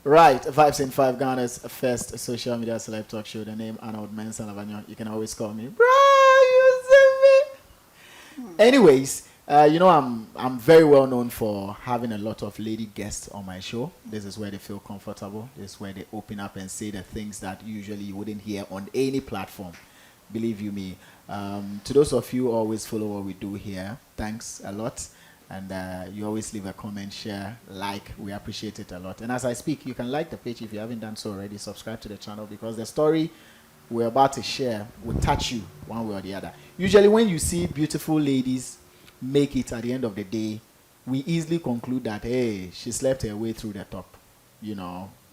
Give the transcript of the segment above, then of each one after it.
Right, Vibes in 5 Ghana's first social media celeb talk show. The name Arnold Mensa Elavanyo. You can always call me, bro. You see me. Anyways, I'm very well known for having a lot of lady guests on my show. This is where they feel comfortable. This is where they open up and say the things that usually you wouldn't hear on any platform. Believe you me. To those of you who always follow what we do here, thanks a lot. And you always leave a comment, share, like. We appreciate it a lot. And as I speak, you can like the page if you haven't done so already. Subscribe to the channel because the story we're about to share will touch you one way or the other. Usually when you see beautiful ladies make it at the end of the day, we easily conclude that, hey, she slept her way through the top.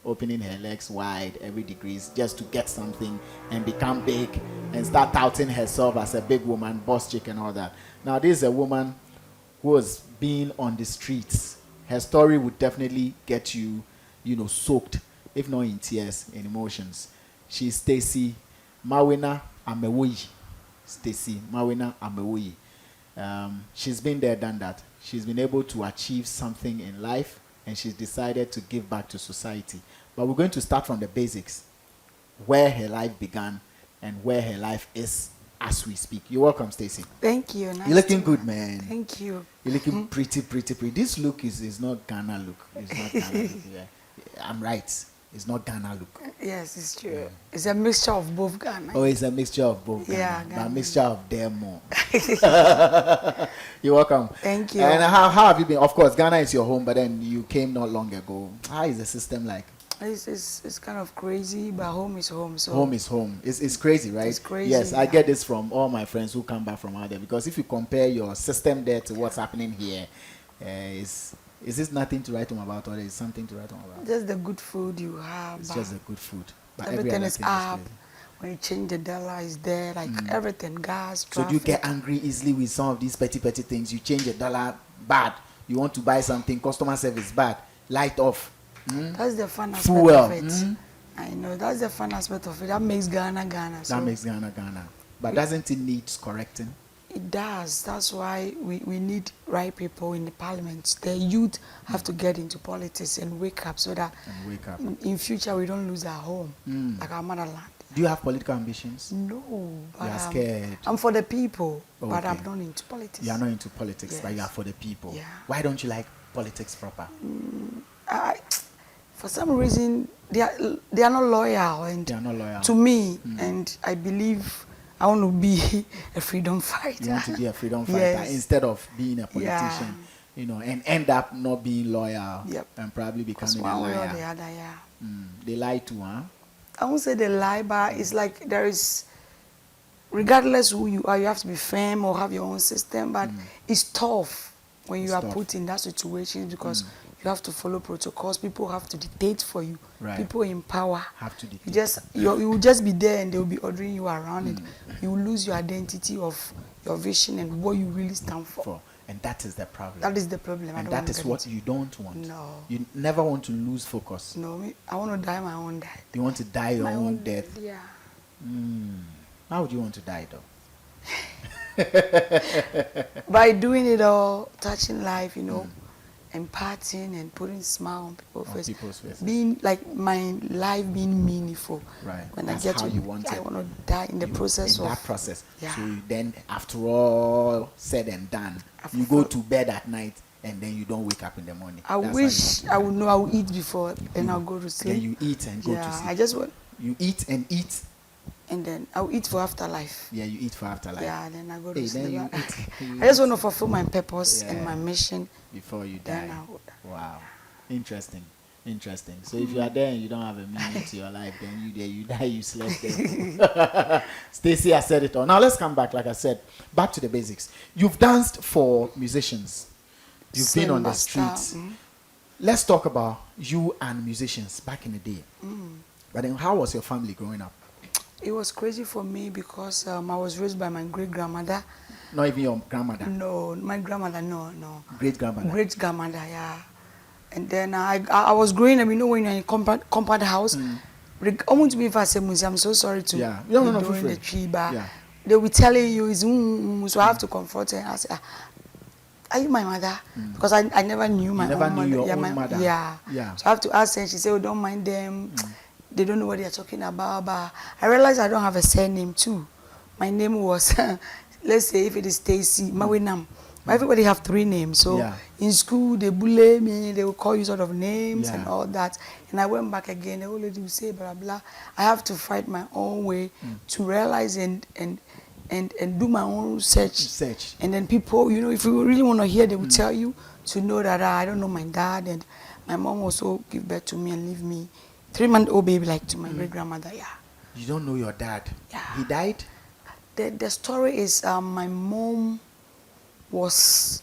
Opening her legs wide every degrees just to get something and become big and start touting herself as a big woman, boss chick and all that. Now, this is a woman who was being on the streets. Her story would definitely get you, soaked, if not in tears, in emotions. She's Stacy Mawina Amewoyi. Stacy Mawina Amewoyi. She's been there, done that. She's been able to achieve something in life, and she's decided to give back to society. But we're going to start from the basics, where her life began and where her life is as we speak. You're welcome, Stacy. Thank you. Nice You're looking good, man. Thank you. You're looking pretty. This look is not Ghana look. It's not Ghana look. Yeah. I'm right. It's not Ghana look. Yes, it's true. Yeah. It's a mixture of both Ghana. Oh, it's a mixture of both Ghana. Yeah, But a mixture of them more. You're welcome. Thank you. And how have you been? Of course, Ghana is your home, but then you came not long ago. How is the system like? It's kind of crazy, but home is home. So home is home. It's crazy, right? It's crazy. Yes, I get this from all my friends who come back from out there, because if you compare your system there to what's happening here, is this nothing to write home about, or is something to write home about? Just the good food you have. It's just the good food. But everything is up. Crazy. When you change the dollar, is there, like everything, gas, traffic. So do you get angry easily with some of these petty things? You change the dollar, bad. You want to buy something, customer service, bad. Light off. That's the fun aspect of it. I know, that's the fun aspect of it. That makes Ghana Ghana. That makes Ghana Ghana. But doesn't it need correcting? It does. That's why we need right people in the parliament. The youth have to get into politics and wake up so that in future we don't lose our home, like our motherland. Do you have political ambitions? No. You are scared. I'm for the people, but I'm not into politics. You are not into politics, yes. But you are for the people. Yeah. Why don't you like politics proper? For some reason, they are not loyal, and they are not loyal to me. And I believe I want to be a freedom fighter. You want to be a freedom fighter yes. instead of being a politician, and end up not being loyal and probably becoming a liar. One way or the other, yeah. They lie too, huh? I won't say they lie, but it's like there is, regardless who you are, you have to be firm or have your own system. But it's tough when you are put in that situation because you have to follow protocols. People have to dictate for you. Right. People in power have to dictate. You will just be there and they will be ordering you around it. You will lose your identity of your vision and what you really stand for. And that is the problem. That is the problem. And that is what you don't want. No. You never want to lose focus. No, I want to die my own death. You want to die your own death? Yeah. How would you want to die, though? By doing it all, touching life, imparting and putting a smile on people's faces. Being like my life being meaningful. Right. When that's I get how to, you want I want to die in the process. That process. Yeah. So then, after all said and done, you go to bed at night and then you don't wake up in the morning. I wish I would know I will eat before and I'll go to sleep. Then you eat and go to sleep. I just want. You eat and eat. And then I'll eat for afterlife. Yeah, you eat for afterlife. Yeah, then I go to sleep. Then you eat. I just want to fulfill my purpose and my mission. Before you die. Wow. Yeah. Interesting. So if you are there and you don't have a meaning to your life, then you die useless there. Stacy has said it all. Now let's come back, like I said, back to the basics. You've danced for musicians. You've been on the streets. Let's talk about you and musicians back in the day. But then how was your family growing up? It was crazy for me because I was raised by my great-grandmother. Not even your grandmother? No, my grandmother, no. Great-grandmother? Great-grandmother, yeah. And then I was growing up, when you're in a compound house, I want to be if I say I'm so sorry to doing the tree, but they will telling you, so I have to comfort her. I say, are you my mother? Because I never knew my never own knew mother. your Yeah, own mother. Yeah. Yeah. So I have to ask her, and she said, oh, don't mind them. They don't know what they're talking about. But I realized I don't have a surname too. My name was, let's say if it is Stacy, Mawinam. But everybody have 3 names. So Yeah. in school, they bully me. They will call you sort of names and Yeah. all that. And I went back again. The old lady will say, blah, blah. I have to fight my own way to realize and do my own search. And then people, you know, if you really want to hear, they will tell you to know that I don't know my dad. And my mom also gave birth to me and leave me 3-month-old baby like to my great-grandmother. Yeah. You don't know your dad? Yeah. He died? The story is my mom was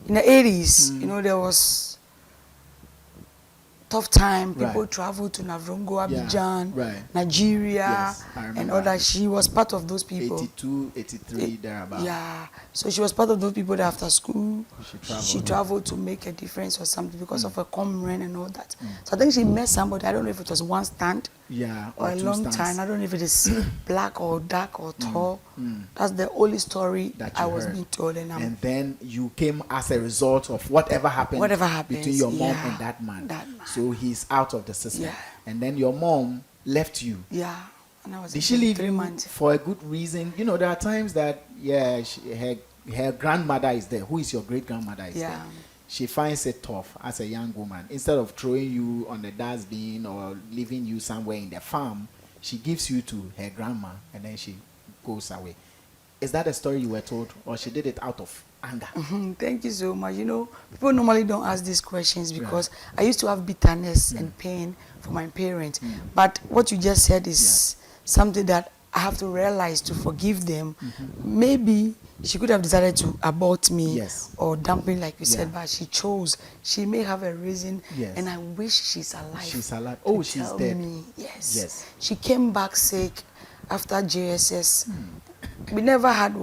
in the 80s. You know, there was tough time. People Right. traveled to Navrongo, Abidjan, Right. Nigeria, Yes, I and remember. all that. She was part of those people. 82, 83, thereabout. Yeah. So she was part of those people that after school, She traveled. traveled to make a difference or something because of her comrade and all that. So I think she met somebody. I don't know if it was one stand Yeah, or a 2 long stands. time. I don't know if it is black or dark or tall. That's the only story That I you was heard. being told. And then you came as a result of whatever happened, Whatever between your mom happens, and that man. that man. So he's out of the system. Yeah. And then your mom left you. yeah. And I was Did she leave 3 you months. for a good reason? You know, there are times that, her grandmother is there. Who is your great-grandmother is Yeah. there. She finds it tough as a young woman. Instead of throwing you on the dustbin or leaving you somewhere in the farm, she gives you to her grandma and then she goes away. Is that a story you were told, or she did it out of anger? Thank you so much. You know, people normally don't ask these questions because I used to have bitterness and pain for my parents. But what you just said is something that I have to realize to forgive them. Maybe she could have decided to abort me or dump me, like you said, but she chose. She may have a reason, and I wish she's alive. She's alive. Oh, she's tell dead. Me. Yes. Yes. She came back sick after JSS. We never had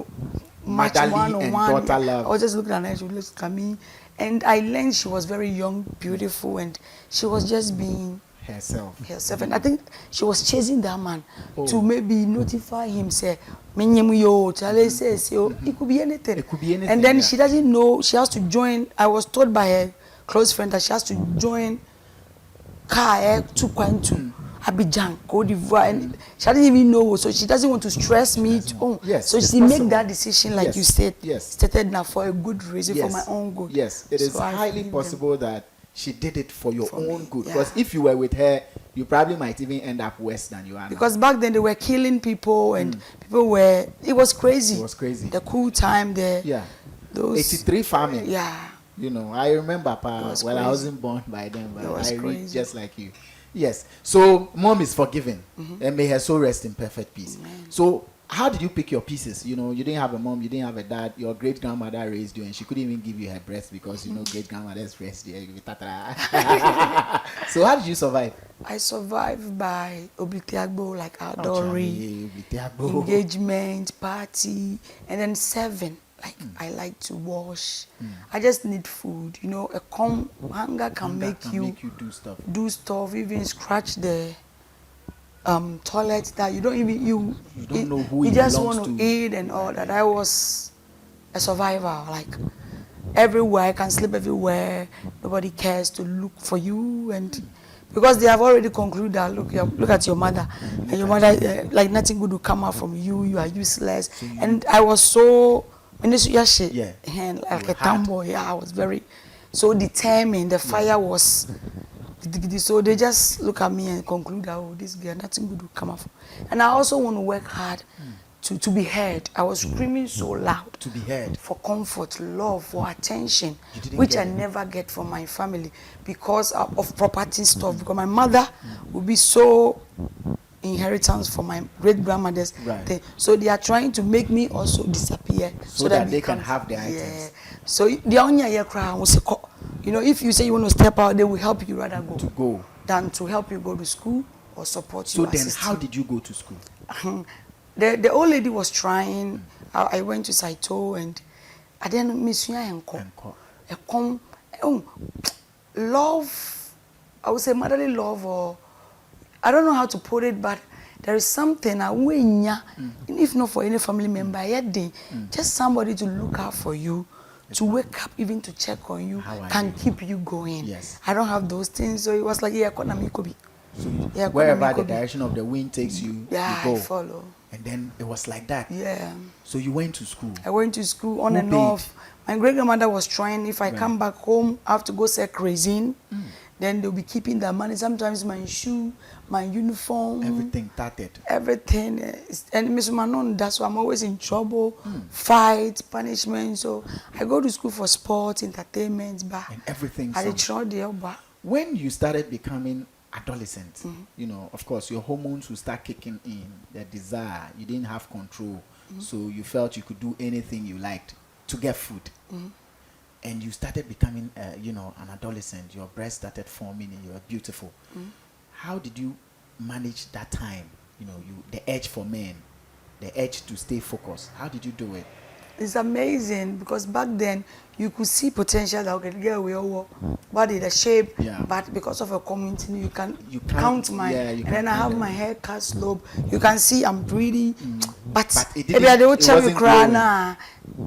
much Motherly one-on-one. and daughter love. I was just looking at her, she would look at me. And I learned she was very young, beautiful, and she was just being Herself. And I think she was chasing that man to maybe notify him, say, it could be anything. It could be anything. And then she doesn't know, she has to join. I was told by her close friend that she has to join car to Abidjan, Cote d'Ivoire, and she doesn't even know, so she doesn't want to stress me. So she made that decision, like you said, stated now for a good reason, for my own good. Yes, it is highly possible that she did it for your own good. Because if you were with her, you probably might even end up worse than you are now. Because back then they were killing people, and people were, it was crazy. It was crazy. The cool time there. Yeah. Those 83 farming. Yeah. You know, I remember, well, crazy. I wasn't born by then, but I read crazy. just like you. Yes. So, mom is forgiven, and may her soul rest in perfect peace. Amen. So, how did you pick your pieces? You know, you didn't have a mom, you didn't have a dad. Your great-grandmother raised you, and she couldn't even give you her breast because, you know, great-grandmother's breast. So, how did you survive? I survived by oblitiagbo, like outdooring, engagement, party, and then 7. Like I like to wash. I just need food. You know, hunger can make you do stuff, even scratch the toilet that you don't even you don't know who you it just belongs want to. to eat and all that. I was a survivor. Like everywhere, I can sleep everywhere. Nobody cares to look for you, and because they have already concluded that look at your mother, and your mother like nothing good will come out from you. You are useless. So and I was so like a tomboy. Yeah, I was very so determined. The fire was. So they just look at me and conclude that, oh, this girl, nothing good will come out. And I also want to work hard to be heard. I was screaming so loud. To be heard. For comfort, love, for attention, which I never get from my family because of property stuff. Because my mother would be so inheritance from my great-grandmother's thing. So they are trying to make me also disappear. So that they can have their items. So the only you know, if you say you want to step out, they will help you rather go than to help you go to school or support you. So then how did you go to school? The old lady was trying. I went to Saito and I didn't miss you. Love, I would say motherly love, or I don't know how to put it, but there is something, if not for any family member, just somebody to look out for you, to wake up, even to check on you, can keep you going. Yes. I don't have those things, so it was like, yeah, economy could be. So wherever the direction of the wind takes you, yeah, you go. I follow. And then it was like that. Yeah. So you went to school. I went to school on Who and paid? off. My great grandmother was trying. If I come back home, I have to go sell cuisine. Then they'll be keeping the money. Sometimes my shoe, my uniform, Everything started. everything. And Miss Manon, that's why I'm always in trouble, fight, punishment. So I go to school for sports, entertainment, but And everything. I try the but when you started becoming adolescent, you know, of course, your hormones will start kicking in. The desire, you didn't have control, so you felt you could do anything you liked to get food. And you started becoming, you know, an adolescent. Your breast started forming, and you were beautiful. How did you manage that time? You know, the edge for men, the edge to stay focused. How did you do it? it's amazing because back then you could see potential that we can get away over body, the shape, but because of a community, you can't count my. And then I have my hair cut slope. You can see I'm pretty, but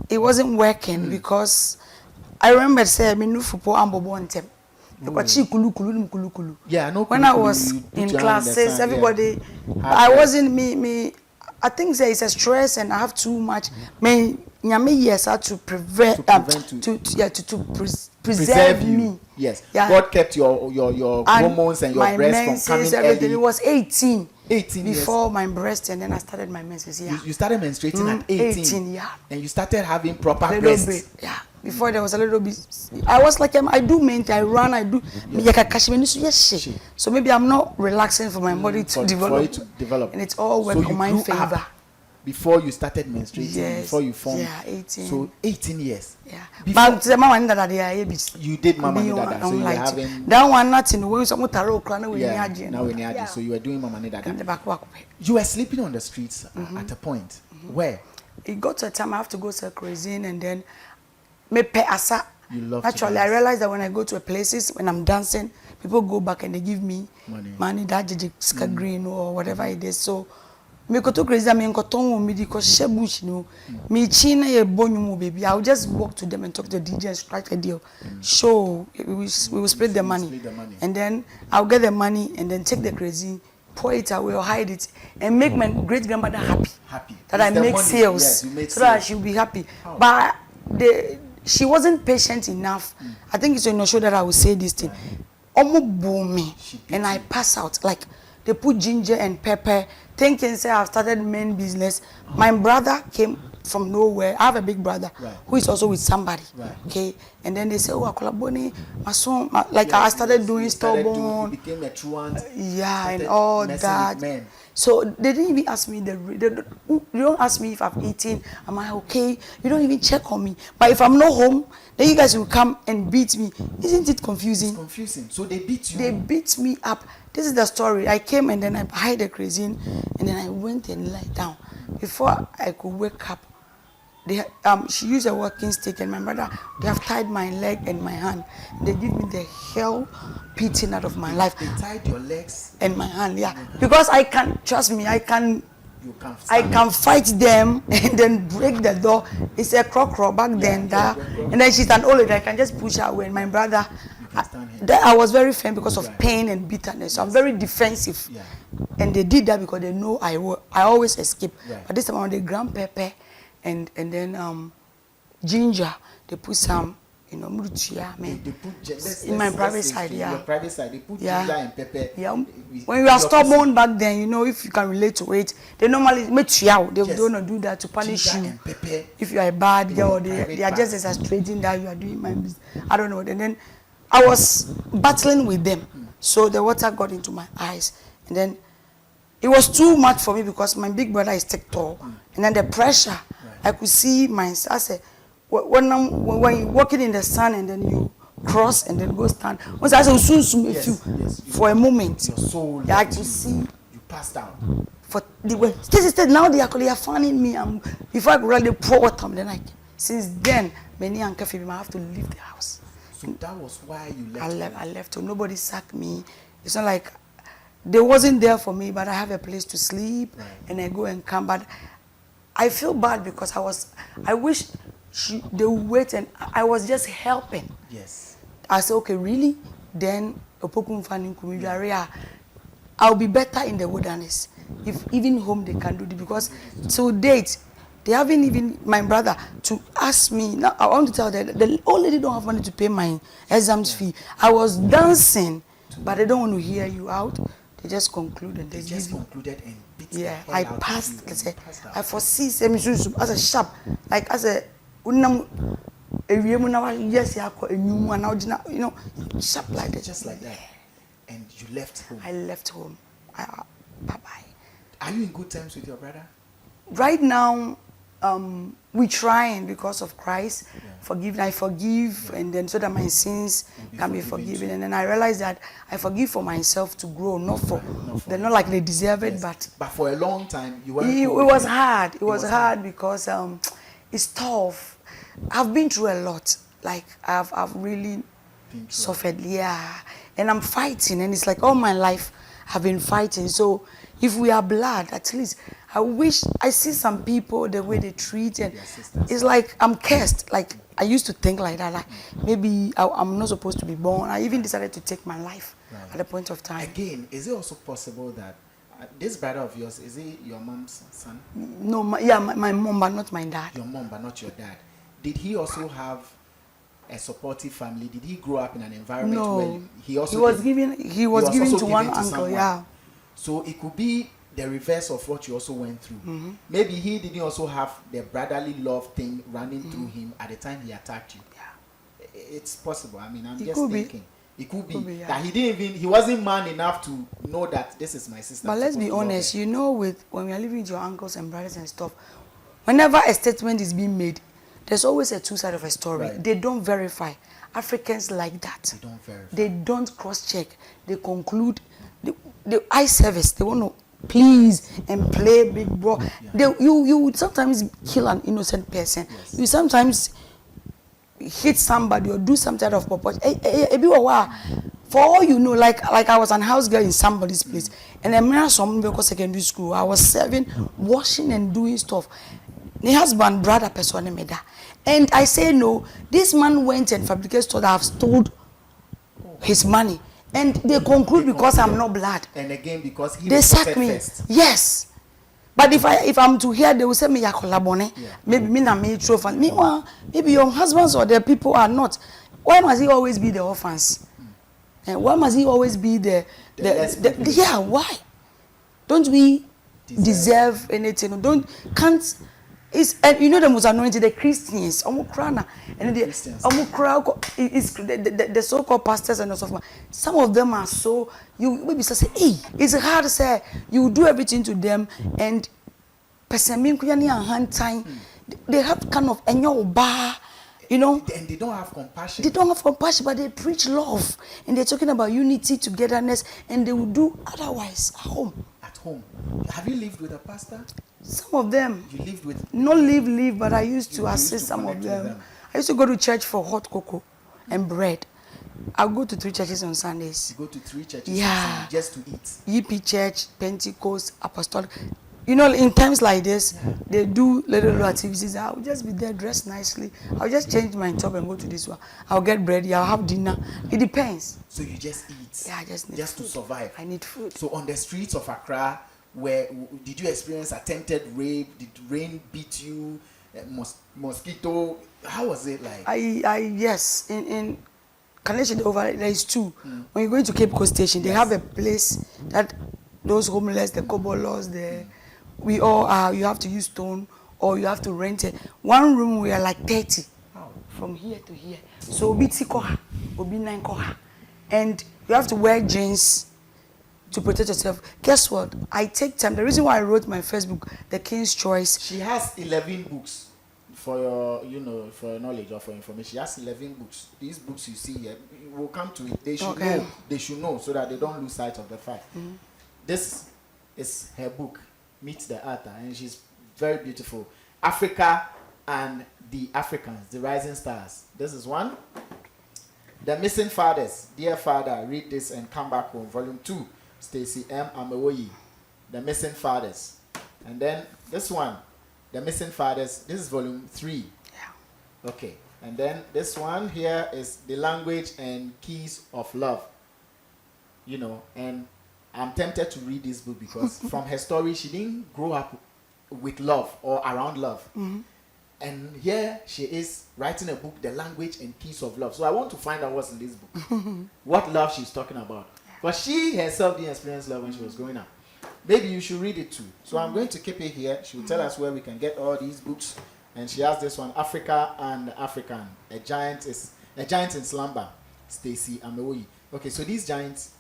it wasn't working because I remember saying, "Me no football and bobo ontem." Yeah, no. When I was in classes, everybody, I wasn't me. I think there is a stress and I have too much. Yes, had to preserve me. Yes. Yeah. God kept your hormones and your breast from coming everything. early. It was 18. 18 before my breast, and then I started my menses. Yeah. You started menstruating at 18. 18, yeah. And you started having proper breasts. Bit, yeah. Before there was a little bit. I was like, I do maintain, I run, I do. Yes. So maybe I'm not relaxing for my body to develop. For it to develop. And it's all work on my favor. Before you started menstruating, yes. Before you formed. Yeah, 18. So 18 years. Yeah. But you did Mama Nidada. So you were having that one nothing when some taro now so you were doing Mama Nidada. You were sleeping on the streets at a point. Where? It got to a time I have to go to cuisine and then me pay asa. You love Actually, I realized that when I go to places, when I'm dancing, people go back and they give me money that JJ green or whatever it is. So me go to crazy, me go to me because shebush no me china ye bonu baby. I'll just walk to them and talk to the DJ and strike a deal. Show we will split the money, and then I'll get the money and then take the crazy, pour it away or hide it, and make my great grandmother happy. That I make sales, so that she'll be happy. Oh. But she wasn't patient enough. I think it's on your show that I will say this thing. Almost boom me, and I pass out like. They put ginger and pepper, thinking say I've started main business. My brother came from nowhere. I have a big brother who is also with somebody. Okay, and then they say, "Oh, Akolaboni, my son." Like I started doing stubborn. Became a truant. Yeah, and all that. So they didn't even ask me you don't ask me if I've eaten. Am I okay? You don't even check on me. But if I'm not home, then you guys will come and beat me. Isn't it confusing? It's confusing. So they beat you. They beat me up. This is the story. I came and then I hid the cuisine and then I went and lay down. Before I could wake up, she used a walking stick and my brother, they have tied my leg and my hand. They give me the hell beating out of my life. They tied your legs and my hand, yeah. Because I can, trust me, I can fight them and then break the door. It's a croc back then. And then she's an old lady, I can just push her away. And my brother, I was very firm because of pain and bitterness. So I'm very defensive. And they did that because they know I always escape. But this time on the ground pepper and then ginger, they put some, you know, in my private side, Your private side, they put ginger and pepper. Yeah. When you are stubborn back then, you know, if you can relate to it, they normally make you out. They don't do that to punish ginger you. And pepper. If you are a bad girl, they are just exaggerating that you are doing my business. I don't know. And then I was battling with them. So the water got into my eyes. And then it was too much for me because my big brother is tall. And then the pressure, I could see myself. I said, when you're walking in the sun and then you cross and then go stand. Once I said, for a moment, your soul, I could see. You passed out. For the way, now they are finding me. Before I could really pour water, then since then, many uncle I have to leave the house. So that was why you left. I left. So nobody sacked me. It's not like they wasn't there for me, but I have a place to sleep and I go and come. But I feel bad because I wish they will wait, and I was just helping. Yes. I said, okay, really? Then I'll be better in the wilderness. If even home they can do it, because to date, they haven't even, my brother, to ask me. Now, I want to tell them, the old lady don't have money to pay my exams fee. I was dancing, but they don't want to hear you out. They just concluded. They just concluded and beat the yeah, hell I out passed. of you. I said, I foresee as a sharp, like as a yes, you know, sharp like that. Just like that. And you left home. I left home. Bye-bye. Are you in good terms with your brother? Right now, we're trying because of Christ. Yeah. I forgive, and then so that my sins can be forgiven. And then I realize that I forgive for myself to grow, not for they're not like they deserve it, but for a long time you weren't. It was hard. It was hard because it's tough. I've been through a lot. Like I've really suffered, yeah. And I'm fighting, and it's like all my life I've been fighting. So if we are blood, at least I wish I see some people the way they treat, and it's like I'm cursed. Like I used to think like that, like maybe I'm not supposed to be born. I even decided to take my life at a point of time. Again, is it also possible that this brother of yours, is he your mom's son? No, my mom, but not my dad. Your mom, but not your dad. Did he also have a supportive family? Did he grow up in an environment where he was given to one uncle, someone? Yeah. So it could be the reverse of what you also went through. Maybe he didn't also have the brotherly love thing running through him at the time he attacked you. Yeah. It's possible. I mean, I'm just thinking. It could be that he wasn't man enough to know that this is my sister. But let's be honest, you know, when we are living with your uncles and brothers and stuff, whenever a statement is being made, there's always a two sides of a story. Right. They don't verify. Africans like that. They don't verify. They don't cross-check. They conclude. The eye service. They want to please and play big bro. Yeah. You would sometimes kill an innocent person. Yes. You sometimes hit somebody or do some type of purpose. For all you know, like I was an house girl in somebody's place, and I met someone because secondary school. I was serving, washing and doing stuff. The husband, brother, person made that. And I say no. This man went and fabricated so that I've stole his money. And they conclude because I'm not blood. And again, because they sack me. First. Yes. But if I'm to hear, they will say me yakolabone. Maybe me na me trophy. Meanwhile, maybe your husbands or the people are not. Why must he always be the orphans? And why must he always be the yeah? Why? Don't we deserve anything? Can't. And you know the most anointed, the Christians, and the so-called pastors and so forth. Some of them are so, you maybe say, hey, it's hard to say, you do everything to them, and they have kind of you know, and they don't have compassion. They don't have compassion, but they preach love, and they're talking about unity, togetherness, and they will do otherwise at home. At home. Have you lived with a pastor? Some of them. You lived with? Not live, but I used to assist some of them. I used to go to church for hot cocoa and bread. I'll go to 3 churches on Sundays. You go to 3 churches on Sundays just to eat? EP Church, Pentecost, Apostolic. You know, in times like this, they do little activities. I'll just be there dressed nicely. I'll just change my top and go to this one. I'll get bread. I'll have dinner. It depends. So you just eat? Yeah, I just need food. To survive? I need food. So on the streets of Accra, did you experience attempted rape? Did rain beat you? Mosquito? How was it like? Yes. In Carnation over there is 2. When you go into Cape Coast Station, they have a place that those homeless, the Kobolos, we all are. You have to use stone or you have to rent it. One room we are like 30 from here to here. So obi tikoha, obi 9 koha, and you have to wear jeans to protect yourself. Guess what? I take time. The reason why I wrote my first book, The King's Choice. She has 11 books. For your, for your knowledge or for information, she has 11 books. These books you see here, will come to it. They should know. They should know so that they don't lose sight of the fact. This is her book, Meet the Author, and she's very beautiful. Africa and the Africans, the Rising Stars. This is one. The Missing Fathers. Dear Father, read this and come back home. Volume 2, Stacy M. Amewoyi. The Missing Fathers. And then this one. The Missing Fathers, this is volume 3. Yeah. Okay. And then this one here is the language and keys of love. You know, and I'm tempted to read this book because from her story, she didn't grow up with love or around love. And here she is writing a book, The Language and Keys of Love. So I want to find out what's in this book. What love she's talking about. But she herself didn't experience love when she was growing up. Maybe you should read it too. So I'm going to keep it here. She will tell us where we can get all these books. And she has this one, Africa and African. A giant in slumber. Stacy Amewoyi. Okay, so these giants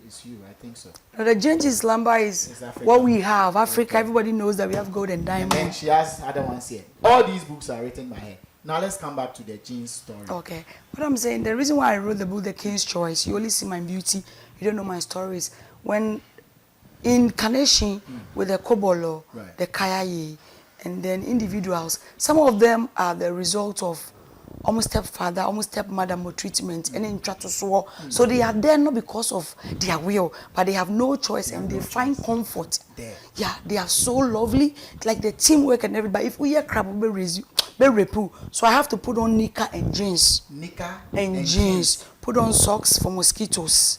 is you, I think so. No, the giant in slumber is what we have. Africa, okay. Everybody knows that we have gold and diamond. And then she has other ones here. All these books are written by her. Now let's come back to the jeans story. Okay. What I'm saying, the reason why I wrote the book, The King's Choice, you only see my beauty, you don't know my stories. When in connection with the Kobolo, right, the Kayaye, and then individuals, some of them are the result of almost stepfather, almost stepmother maltreatment, and then so they are there not because of their will, but they have no choice, and they find comfort there. Yeah, they are so lovely, like the teamwork and everybody. If we hear crap, we repu. So I have to put on knicker and jeans. Knicker and jeans. Put on socks for mosquitoes,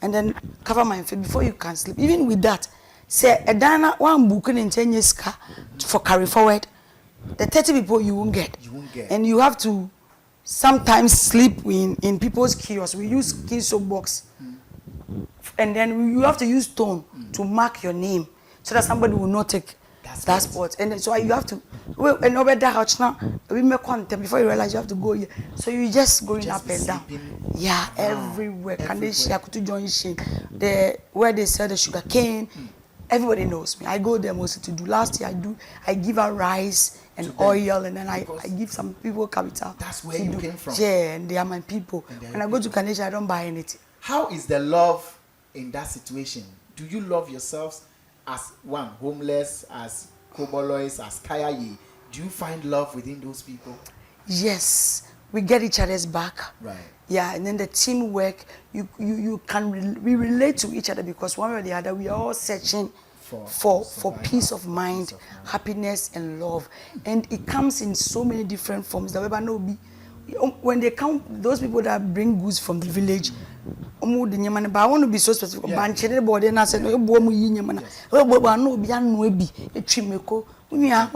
and then cover my feet before you can sleep. Even with that, say a dana one book in 10 years for carry forward. The 30 people you won't get. And you have to sometimes sleep in people's kiosks. We use key soap box. And then you have to use stone to mark your name so that somebody will not take that spot. And then, so you have to, well, and over that now, we make content before you realize you have to go here. So you just going up and down. Yeah, everywhere. Where they sell the sugar cane. Everybody knows me. I go there mostly to do. Last year I give out rice and oil, and then I give some people capital. That's where you came from. Yeah, and they are my people. When I go to Kanesha, I don't buy anything. How is the love in that situation? Do you love yourselves as one, homeless, as Kobolois, as Kayaye? Do you find love within those people? Yes, we get each other's back. Right. Yeah, and then the teamwork, you can we relate to each other because one way or the other, we are all searching for peace of mind, happiness, and love. And it comes in so many different forms. When they come, those people that bring goods from the village, but I want to be so specific. What's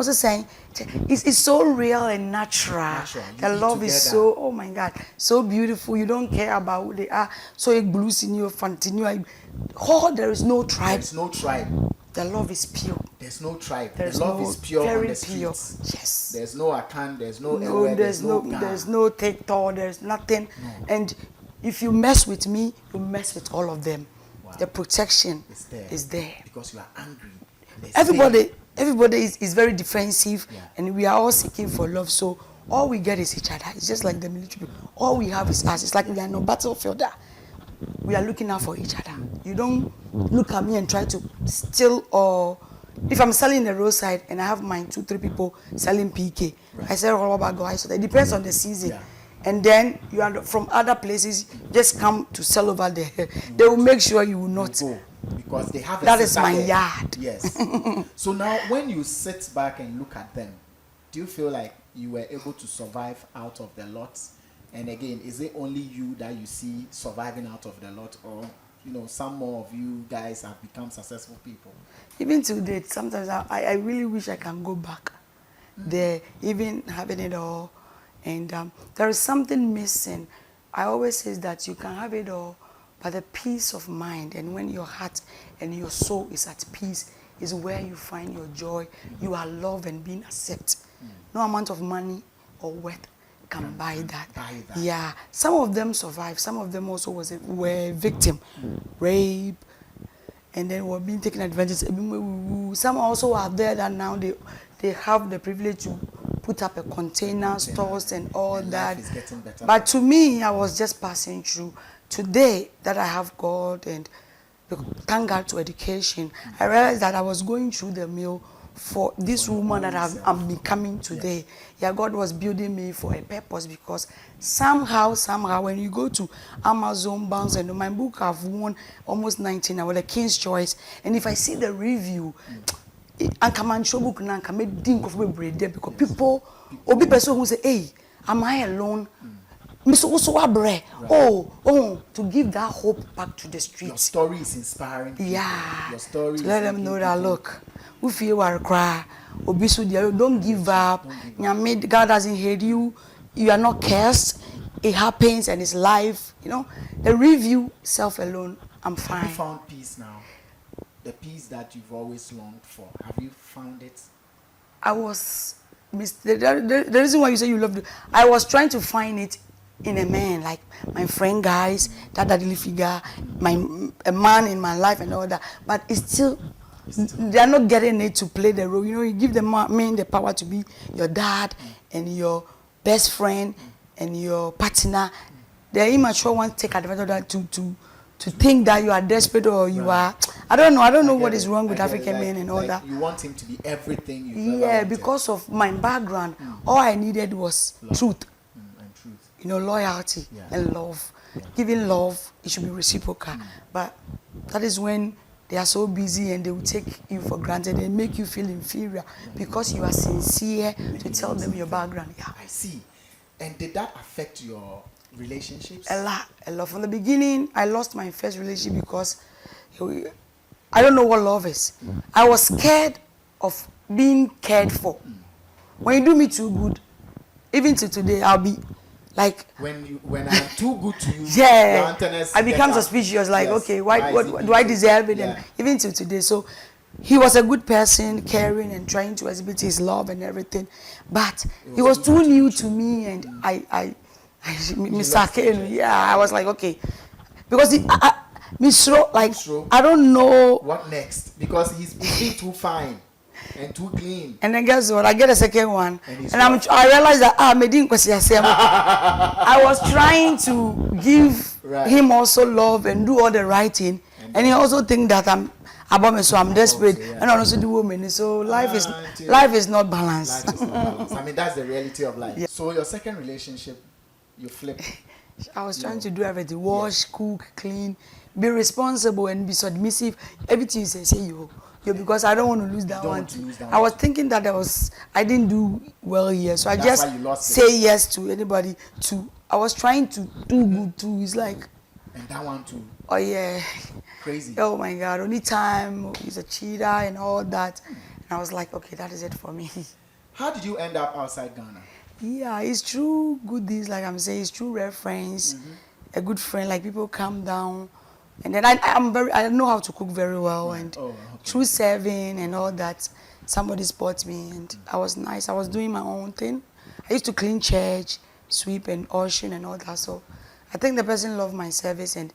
it saying? It's so real and natural. The love is so, oh my God, so beautiful. You don't care about who they are. So it blues in your continue. Oh, there is no tribe. There's no tribe. The love is pure. There's no tribe. The love is pure. Very pure. Yes. There's no Akan. There's no. There's no take-all. There's nothing. No. And if you mess with me, you mess with all of them. Wow. The protection is there. Because you are angry. Everybody is very defensive, and we are all seeking for love. So all we get is each other. It's just like the military. All we have is us. It's like we are in a battlefield. We are looking out for each other. You don't look at me and try to steal, or if I'm selling the roadside and I have my 2-3 people selling PK, I sell all about guys. So it depends on the season. Yeah. And then you are from other places, just come to sell over there. They will make sure you will not. Because they have that is my yard. Yes. So now when you sit back and look at them, do you feel like you were able to survive out of the lot? And again, is it only you that you see surviving out of the lot, or some more of you guys have become successful people? Even to date, sometimes I really wish I can go back there, even having it all. And there is something missing. I always say that you can have it all, but the peace of mind, and when your heart and your soul is at peace, is where you find your joy. You are loved and being accepted. No amount of money or wealth can buy that. Yeah, some of them survived. Some of them also were victim, rape, and then were being taken advantage. Some also are there that now they have the privilege to put up a container, stores and all that. But to me, I was just passing through. Today that I have God and thank God to education, I realized that I was going through the mill for this woman that I'm becoming today. Yeah, God was building me for a purpose, because somehow, when you go to Amazon, Barnes, and my book, I've won almost 19 hours, The King's Choice. And if I see the review, and come and show book now, come make think of me because people, or be person who say, hey, am I alone? To give that hope back to the streets. Your story is inspiring people. Yeah. Your story to is let them know that, people. look, if you are cry, don't give up. God doesn't hate you. You are not cursed. It happens and it's life. You know, the review self alone, I'm fine. Have you found peace now? The peace that you've always longed for. Have you found it? I was the reason why you say you love it, I was trying to find it in a man, like my friend guys, that daddy figure, a man in my life and all that. But it's still they are not getting it to play the role. You know, you give the man the power to be your dad and your best friend and your partner. The immature ones take advantage of that to think that you are desperate or you are. I don't know what is wrong with African men and all that. You want him to be everything you ever wanted. Because of my background, all I needed was truth. And truth. You know, loyalty and love. Giving love, it should be reciprocal. But that is when they are so busy and they will take you for granted and make you feel inferior because you are sincere to tell them your background. Yeah. I see. And did that affect your relationships? A lot. From the beginning, I lost my first relationship because I don't know what love is. I was scared of being cared for. When you do me too good, even till today, I'll be like, when I'm too good to you, yeah, I become suspicious. Like, yes, okay, what do I deserve it? And even till today, so he was a good person, caring and trying to exhibit his love and everything, but he was too new to me, and I was like, okay, because I don't know what next, because he's being too fine and too clean. And then guess what? I get a second one, and I realized that I was trying to give him also love and do all the right thing, and he also think that I'm about me, so I'm desperate, and I also do women. So life is not balanced. Life is not balanced. I mean, that's the reality of life. Yeah. So your second relationship, you flipped. I was trying to do everything: wash, cook, clean, be responsible, and be submissive. Everything you say you. Because I don't want to lose that one. I was thinking that I didn't do well here, so I just say yes to anybody. I was trying to do good too. It's like, and that one too. Oh yeah, crazy. Oh my God, only time he's a cheater and all that. And I was like, okay, that is it for me. How did you end up outside Ghana? Yeah, it's true good deeds, like I'm saying, it's true reference, a good friend. Like people calm down. And then I know how to cook very well, and through serving and all that, somebody spot me, and I was nice. I was doing my own thing. I used to clean church, sweep and ushering and all that. So I think the person loved my service and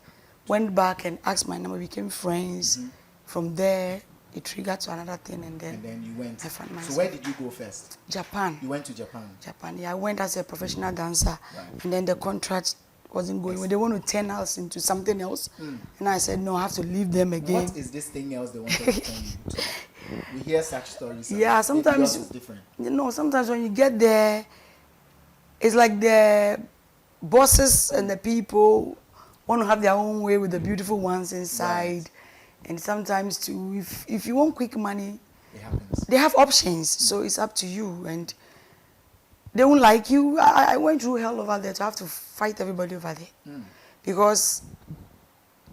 went back and asked my number, became friends. From there, it triggered to another thing, and then you went. I found myself. So where did you go first? Japan. You went to Japan? Japan, yeah. I went as a professional dancer, and then the contract wasn't going. When they want to turn us into something else, and I said no, I have to leave them again. What is this thing else they wanted to turn you to? We hear such stories. Yeah, sometimes it's different. You know, sometimes when you get there, it's like the bosses and the people want to have their own way with the beautiful ones inside, and sometimes too, if you want quick money, it happens. They have options, so it's up to you. And they won't like you. I went through hell over there to have to fight everybody over there. Because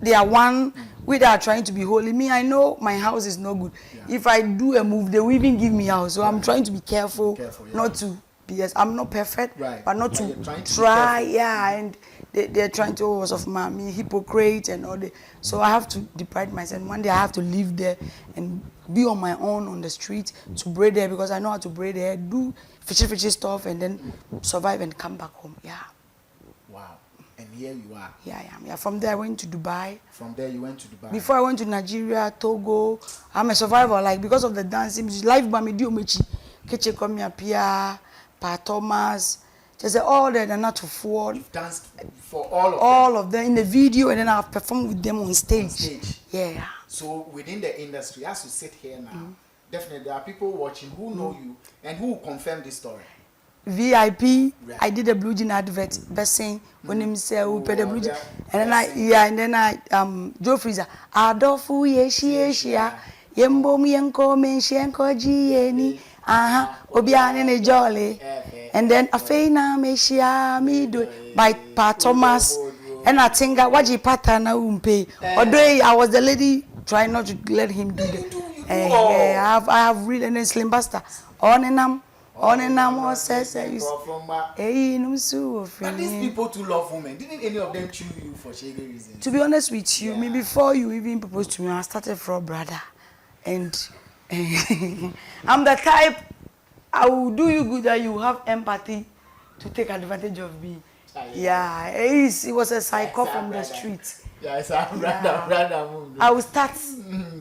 they are one, we that are trying to be holy. Me, I know my house is no good. Yeah. If I do a move, they will even give me out. So I'm trying to be careful, not to be, I'm not perfect, but not to try. And they're trying to always of me, hypocrite and all that. So I have to deprive myself. One day I have to live there and be on my own on the street to braid there, because I know how to braid there, do fishy stuff, and then survive and come back home. Yeah. Wow. And here you are. Yeah, I am. Yeah. From there I went to Dubai. From there you went to Dubai. Before I went to Nigeria, Togo. I'm a survivor. Like, because of the dancing, life by me do mechi, keche komi apia, Pa Thomas. Just all that and not to fall. You've danced for all of them. All of them in the video, and then I've performed with them on stage. Yeah. So within the industry, as you sit here now, definitely there are people watching who know you and who will confirm this story. VIP, I did a blue jean advert, Bessing, when him say who paid the blue jean, and then I Joe Freezer, Adolfu Yeshia, Yembo Mienko Menshenko Gieni, Obiane ne jolly. And then Afena Meshia me do by Pa Thomas. And I think waji patana umpe. Although I was the lady trying not to let him do that. Yeah, I have really and then Slim Buster. On and I'm says But these people too love women. Didn't any of them choose you for shady reasons? To be honest with you, me before you even proposed to me, I started for a brother. And I'm the type, I will do you good that you have empathy to take advantage of me. Yeah, it was a psycho from the street. Yeah, it's a brother. I will start,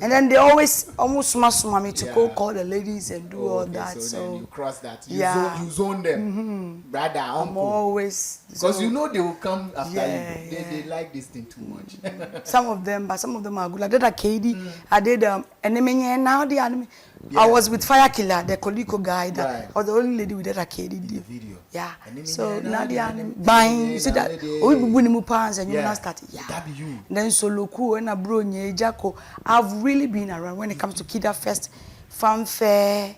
and then they always almost smash me to go call the ladies and do all that. So then you cross that. You zone them, brother, uncle. I'm always because you know they will come after you. They like this thing too much. Some of them are good. I did a KD. I did enemy and now the enemy. I was with Fire Killer, the Koliko guy. That I was the only lady with that KD. In the video. Yeah. So now the enemy buying. You see that? We win mu pants and you now start. Yeah. That be you. Then solo cool and a bro nye Jacko. I've really been around when it comes to Kida Fest, fanfare,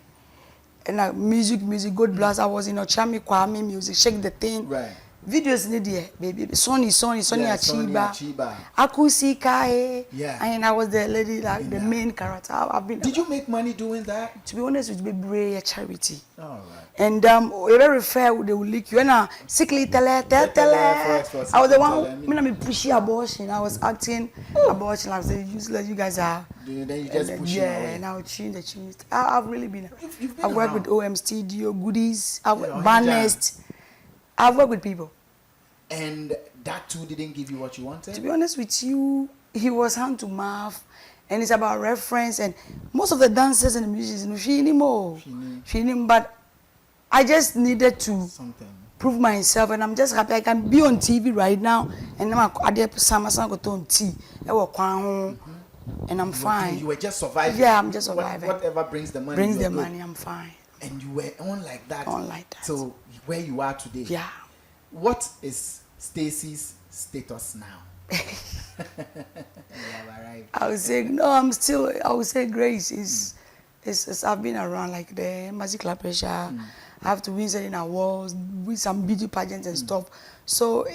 and music. God bless. I was in Ochami Kwame music, shake the thing. Right. Videos in the baby. Sonny Achiba. Akusika. Yeah. And I was the lady, like the main character. I've been. Did you make money doing that? To be honest with you, be a charity. All right. And very fair, they will lick you. And sickly tele. I was the one. Me pushy abortion. I was acting abortion. I was useless. You guys are. Then you just push away. And I would change the change. I've really been. I've worked with OM Studio, Goodies, Barnest. I've worked with people. And that too didn't give you what you wanted? To be honest with you, he was hand to mouth. And it's about reference. And most of the dancers and the musicians, she knew. But I just needed to prove myself. And I'm just happy I can be on TV right now. And I'm and I'm fine. You were just surviving? Yeah, I'm just surviving. Whatever brings the money. Brings the money, I'm fine. And you were on like that? On like that. So where you are today? Yeah. What is Stacy's status now? I would say, I would say grace is I've been around like the Embassy Club Pressure. I have to win certain awards, win some beauty pageants and stuff. So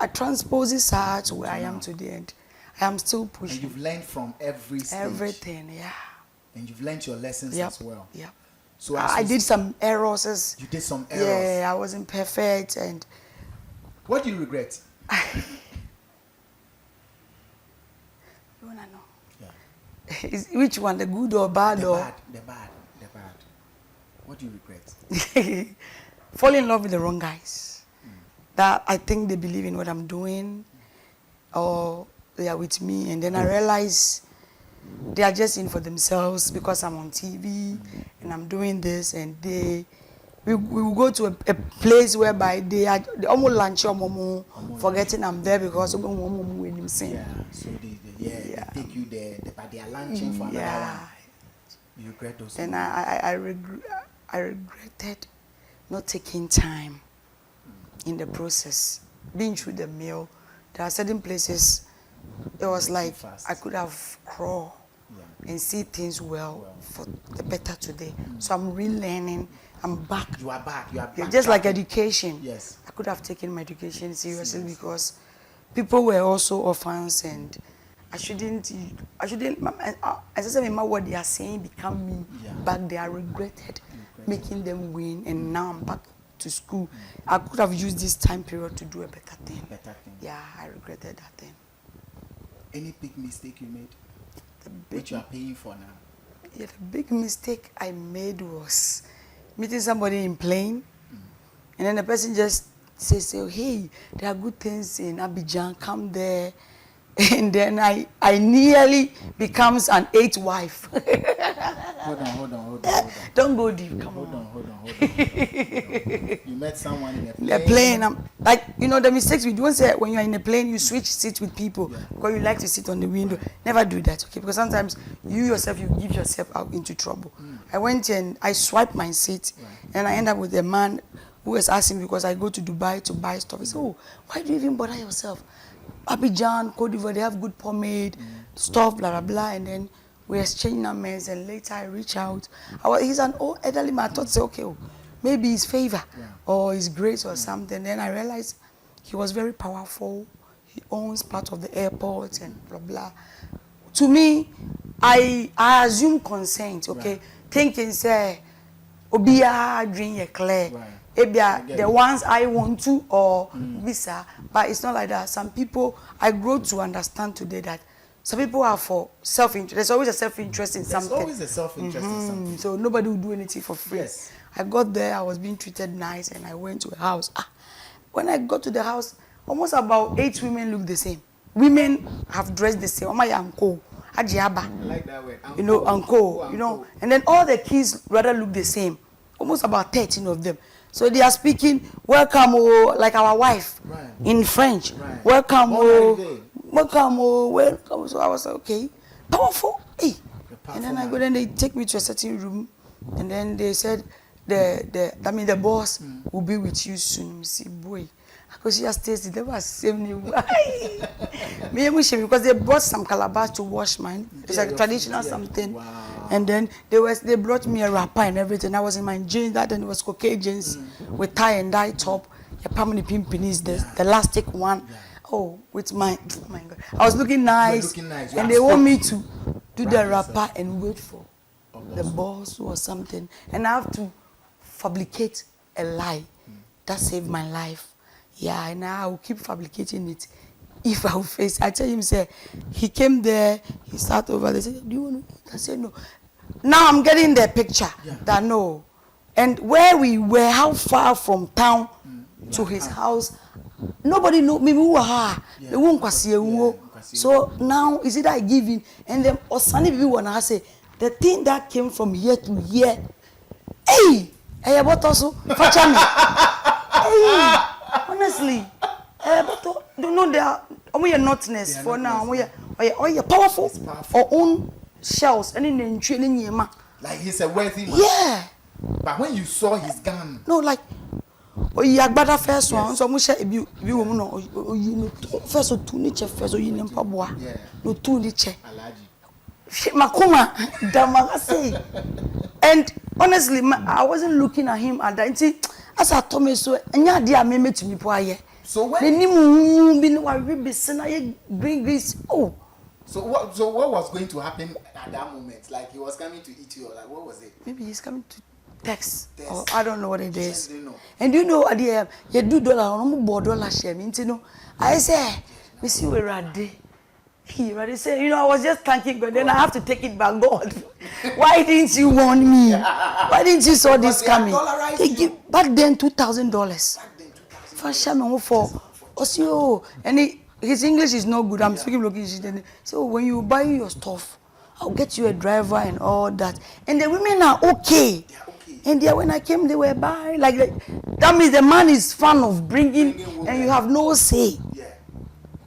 I transposes her to where I am today, and I am still pushing. And you've learned from every stage. Everything, yeah. And you've learned your lessons as well. Yeah. So I did some errors. You did some errors. Yeah, I wasn't perfect. And what do you regret? You wanna know? Yeah. Which one, the good or bad? The bad. What do you regret? Fall in love with the wrong guys. That I think they believe in what I'm doing, or they are with me, and then I realize they are just in for themselves because I'm on TV and I'm doing this, and we will go to a place whereby they almost lunch or forgetting I'm there because so they take you there, but they are lunching for another one. You regret those. And I regretted not taking time in the process, being through the meal. There are certain places it was like I could have crawled and see things well for the better today. So I'm relearning. I'm back. You are back. Just like education. Yes. I could have taken my education seriously because people were also orphans, and I shouldn't. As I said, what they are saying become me. Back there, I regretted making them win, and now I'm back to school. I could have used this time period to do a better thing. Yeah, I regretted that thing. Any big mistake you made, which you are paying for now? Yeah, the big mistake I made was meeting somebody in plane, and then the person just says, oh, hey, there are good things in Abidjan, come there. And then I nearly becomes an 8th wife. Hold on. Don't go deep, come on. Hold on. You met someone in a plane? The plane, like, you know, the mistakes we do say when you're in a plane, you switch seats with people because you like to sit on the window. Never do that, okay? Because sometimes you yourself, you give yourself out into trouble. I went and I swiped my seat, and I end up with a man who was asking because I go to Dubai to buy stuff. He said, oh, why do you even bother yourself? Abidjan, Côte d'Ivoire, they have good pomade, stuff, blah, blah, blah. And then We exchanged numbers, and later I reach out. He's an old elderly man. I thought, say, okay, maybe his favor or his grace or something. Then I realized he was very powerful. He owns part of the airport and blah blah. To me, I assume consent, okay, thinking say, Obia dream ye clear. Ebia the ones I want to or visa, but it's not like that. Some people I grow to understand today that some people are for self-interest. There's always a self-interest in something. There's always a self-interest in something. So nobody will do anything for free. Yes. I got there, I was being treated nice, and I went to a house. When I got to the house, almost about 8 women look the same. Women have dressed the same. My uncle, Ajiaba. I like that word. You know, uncle. You know, and then all the kids rather look the same. Almost about 13 of them. So they are speaking, welcome, oh, like our wife, in French. Welcome, oh. Welcome, oh, welcome. So I was like, okay, powerful, hey. And then I go, then they take me to a certain room, and then they said, the boss will be with you soon. See, boy, because she has Stacy, they were saving me. Me and Michelle, because they brought some calabash to wash mine. It's like a traditional something. Wow. And then they brought me a wrapper and everything. I was in my jeans, that then it was cocaine jeans with tie and dye top, a permanent pimpinis, the elastic one. Oh, with my, oh my God. I was looking nice. And they want me to do the wrapper and wait for the boss or something. And I have to fabricate a lie that saved my life. Yeah, and I will keep fabricating it. If I will face, I tell him, say, he came there, he sat over there, said, do you want to eat? I said, no. Now I'm getting the picture that no. And where we were, how far from town to his house, nobody know, maybe we were So now, is it I give in? And then, or Sunny people want to say, the thing that came from here to here, hey, but also, hey, honestly, but don't know they are notness for now. We are powerful. Our own shells and in training yema. Like he's a wealthy man. Yeah. But when you saw his gun, no, like you agbada first one. So much you woman no you know first or two niche first or you know paboa. No two niche. Makuma damaga say. And honestly, I wasn't looking at him at that. As I told me so, anya dia me to me poa. So when bring this, oh. So what was going to happen at that moment? Like he was coming to eat you, or like what was it? Maybe he's coming to text. Or I don't know what it is. And you know, you do dollar, no more dollar share. You know, I say, we see where I did. He already said, you know, I was just thanking God. Then I have to take it back, God. Why didn't you warn me? Why didn't you saw this coming? They give back then $2,000. For Osio, and his English is not good. I'm speaking local. So when you buy your stuff, I'll get you a driver and all that. And the women are okay. And when I came, they were buying like that means the man is fan of bringing and you have no say.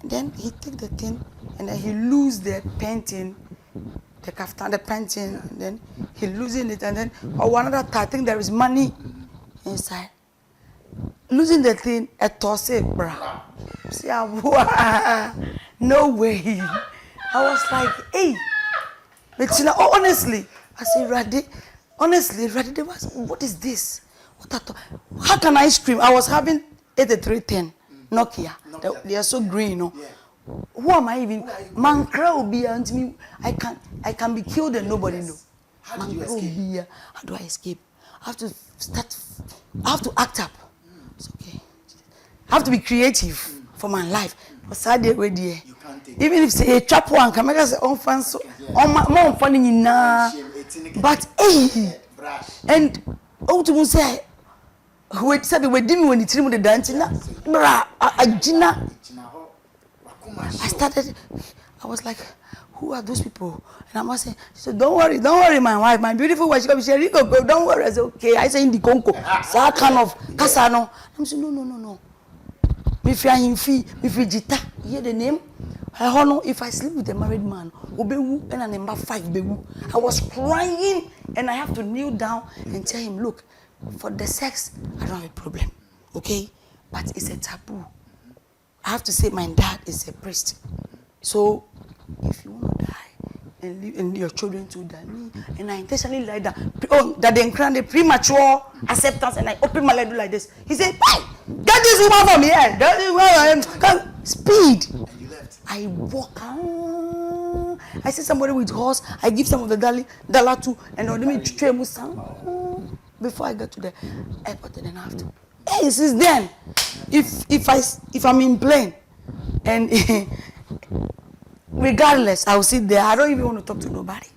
And then he take the thing and then he lose the painting, the kaftan, the painting, and then he losing it, and then another time I think there is money inside. Losing the thing, a toss it, bruh. See, no way. I was like, hey, but you know, honestly, I said, Radhi, honestly, Radhi, what is this? How can I scream? I was having 8310 Nokia. They are so green, you know. Who am I even? Man, crowd be unto me. I can be killed and nobody know. How do you escape? How do I escape? I have to act up. It's okay. I have to be creative for my life. Even if say a chap one can make us on fun so on my more funny na. But hey, and to say wait said we didn't when it's removed the dancing na I started, I was like, who are those people? And I must say, she said, don't worry, my wife, my beautiful wife. She said, go, don't worry. I said, okay. I say in the Congo. So I kind of, Kasano. I'm saying, no. If you are in fee, if you jita, you hear the name? I don't know if I sleep with a married man, and a number 5, I was crying, and I have to kneel down and tell him, look, for the sex, I don't have a problem, okay? But it's a taboo. I have to say my dad is a priest. So if you want to die and your children to die. And I intentionally like that. Oh, that they encourage the premature acceptance, and I open my leg like this. He said, "Hey, get this woman from here. That is where I am. Come, speed." And you left. I walk. I see somebody with horse. I give some of the dollar to, and let me try before I get to the airport, and then I have to. Hey, since then, if I'm in plane, and regardless, I'll sit there. I don't even want to talk to nobody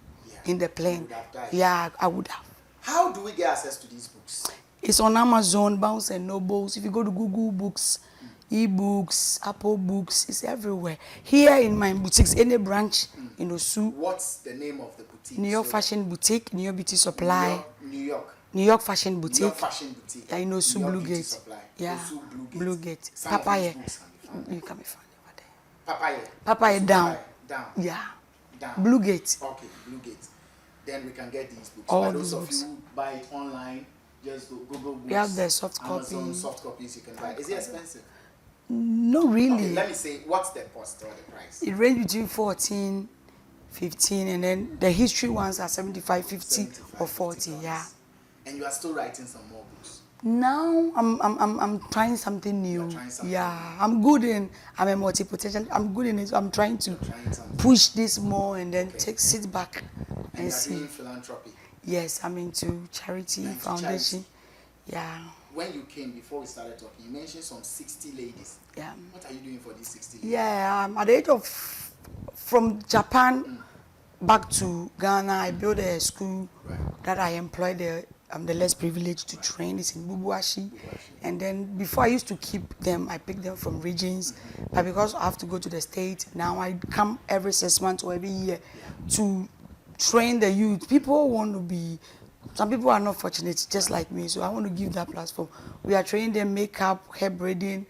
in the plane. Yeah, I would have. How do we get access to these books? It's on Amazon, Barnes and Nobles. If you go to Google Books, eBooks, Apple Books, it's everywhere. Here in my boutiques, any branch in Osu. What's the name of the boutique? New York Fashion Boutique, New York Beauty Supply. New York Fashion Boutique. New York Fashion Boutique. Yeah, in Osu Blue Gate. Supply. Yeah, Osu Blue Gate. Some of Papaya. these books can be found. You can be found over there. Papaya. Papaya down. Down. Yeah. Down. Blue Gate. Okay, Blue Gate. Then we can get these books. All For these those of books. you who buy it online, just go Google Books. We have the soft Amazon copy. soft copies you can buy. Is it expensive? No, really. Okay, let me say, what's the cost or the price? It ranges between 14, 15, and then the history ones are 75, 50, or 40. Yeah. And you are still writing some more books. Now I'm trying something new. You're trying something Yeah, I'm a multi-potential. I'm good in it. I'm trying to something. push this more and then sit back And and you are see. doing philanthropy. Yes, I'm into charity foundation. Yeah. When you came, before we started talking, you mentioned some 60 ladies. Yeah. What are you doing for these 60 ladies? Yeah, at the age of, from Japan back to Ghana, I built a school that I employ the less privileged to train. It's in Bubuashi. And then before I used to keep them, I picked them from regions. But because I have to go to the state, now I come every 6 months or every year to train the youth. People want to be, some people are not fortunate, just like me, so I want to give that platform. We are training them makeup, hair braiding,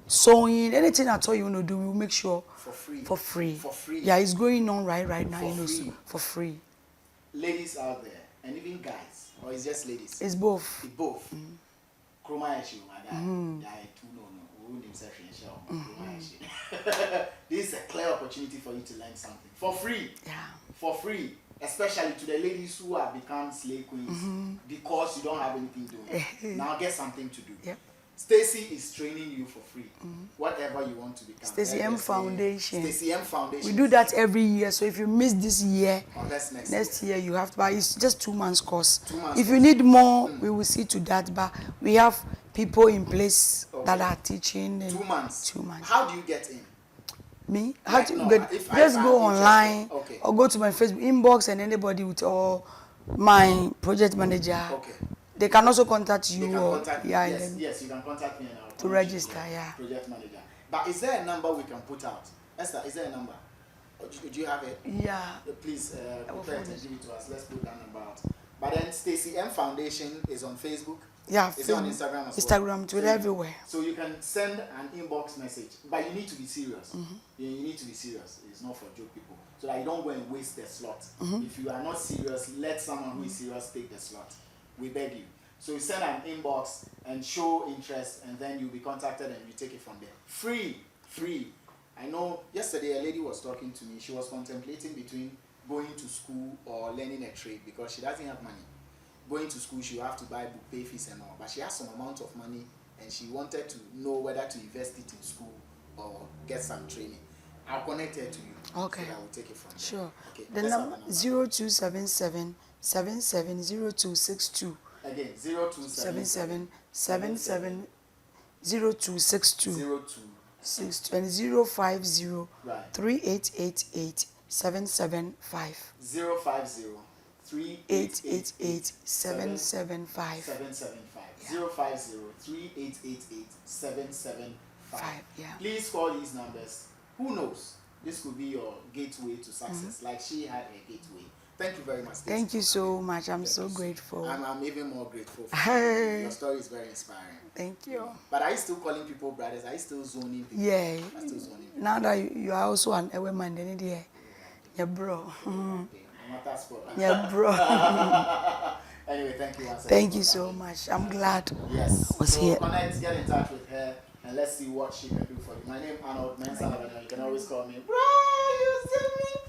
sewing, anything at all you want to do, we will make sure For free. For free. For free. Yeah, it's going on right now. For free. For free. Ladies out there, and even guys, or it's just ladies? It's both. It's both. Chroma issue, my dad. Yeah, we wouldn't say chroma issue. This is a clear opportunity for you to learn something for free. Yeah. For free, especially to the ladies who have become slave queens because you don't have anything doing. Now get something to do. Yep. Stacy is training you for free. Whatever you want to become. Stacy M Foundation. Stacy M Foundation. We do that every year. So if you miss this year, Unless next year you have to buy. It's just 2 months course. 2 months If you need more, we will see to that. But we have people in place that are teaching. And 2 months. 2 months. How do you get in? Me? How to No, get? if Just I'm go online interested. Okay. or go to my Facebook inbox and anybody with or my project manager. Okay. They can also contact you. They can or, contact yeah, me. and then Yes, you can contact me and I'll to connect register. you. Yeah. Project manager. But is there a number we can put out? Esther, is there a number? Or do you have it? Yeah. Please prepare and give it to us. Let's put that number out. But then Stacy M Foundation is on Facebook. Yeah. It's on Instagram as well. Instagram, Twitter, everywhere. So you can send an inbox message, but you need to be serious. You need to be serious. It's not for joke people. So that you don't go and waste the slot. If you are not serious, let someone who is serious take the slot. We beg you. So you send an inbox and show interest, and then you'll be contacted and you take it from there. Free. I know yesterday a lady was talking to me. She was contemplating between going to school or learning a trade because she doesn't have money. Going to school, she will have to buy book, pay fees and all. But she has some amount of money and she wanted to know whether to invest it in school or get some training. I'll connect her to you. Okay. So that I will take it from there. Sure. Okay. The let's have number a number. 0277 770262. Again, 0277 77 0262 02 and 050 Right. 3888 775 050 888 775 775 050 3888 775. Yeah. Please call these numbers. Who knows? This could be your gateway to success, like she had a gateway. Thank you very much. Stacey. Thank you so much. I'm so grateful. I'm even more grateful for you. Your story is very inspiring. Thank you. But are you still calling people brothers? Are you still zoning people? Yeah. Are you still zoning people? Now that you are also an Ewe man, then yeah, bro. Okay. No matter sport. Yeah, bro. Anyway, thank you once again. Thank you so much. I'm glad Yes. I was here. Connect, get in touch with her, and let's see what she can do for you. My name is Arnold. You can always call me. Bro, you see me?